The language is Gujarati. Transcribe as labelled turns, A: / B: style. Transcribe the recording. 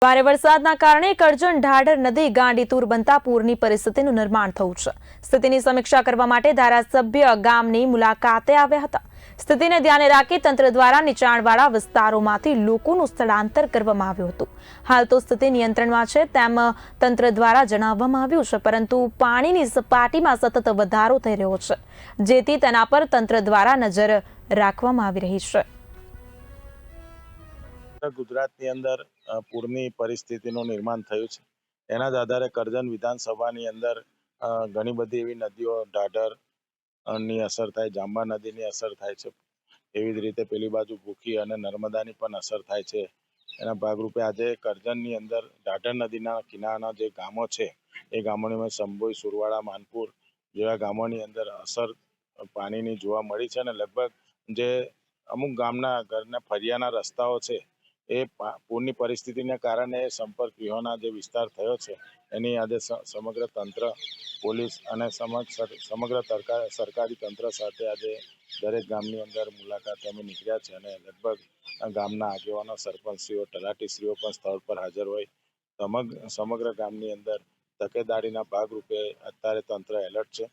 A: ભારે વરસાદના કારણે કરજણ ઢાઢર નદી ગાંડીતુર બનતા પૂરની પરિસ્થિતિનું નિર્માણ થયું છે। સ્થિતિની સમીક્ષા કરવા માટે ધારાસભ્ય ગામની મુલાકાતે આવ્યા હતા। સ્થિતિને ધ્યાને રાખી તંત્ર દ્વારા નીચાણવાળા વિસ્તારોમાંથી લોકોનું સ્થળાંતર કરવામાં આવ્યું હતું। હાલ તો સ્થિતિ નિયંત્રણમાં છે તેમ તંત્ર દ્વારા જણાવવામાં આવ્યું છે, પરંતુ પાણીની સપાટીમાં સતત વધારો થઈ રહ્યો છે, જેથી તેના પર તંત્ર દ્વારા નજર રાખવામાં આવી રહી છે।
B: ગુજરાતની અંદર પૂરની પરિસ્થિતિનું નિર્માણ થયું છે। એના જ આધારે કરજણ વિધાનસભાની અંદર ઘણી બધી એવી નદીઓ ઢાઢર ની અસર થાય, જાંબા નદીની અસર થાય છે। એવી જ રીતે પેલી બાજુ ભૂખી અને નર્મદાની પણ અસર થાય છે। એના ભાગરૂપે આજે કરજણની અંદર ઢાઢર નદીના કિનારાના જે ગામો છે એ ગામોની સંભોઈ, સુરવાડા, માનપુર જેવા ગામોની અંદર અસર પાણીની જોવા મળી છે અને લગભગ જે અમુક ગામના ઘરના ફરિયાના રસ્તાઓ છે એ પૂરની પરિસ્થિતિને કારણે સંપર્ક વિહોણા જે વિસ્તાર થયો છે એની આજે સમગ્ર તંત્ર, પોલીસ અને સમગ્ર સરકારી તંત્ર સાથે આજે દરેક ગામની અંદર મુલાકાતે અમે નીકળ્યા છે અને લગભગ ગામના આગેવાનો, સરપંચશ્રીઓ, તલાટીશ્રીઓ પણ સ્થળ પર હાજર હોય સમગ્ર ગામની અંદર તકેદારીના ભાગરૂપે અત્યારે તંત્ર એલર્ટ છે।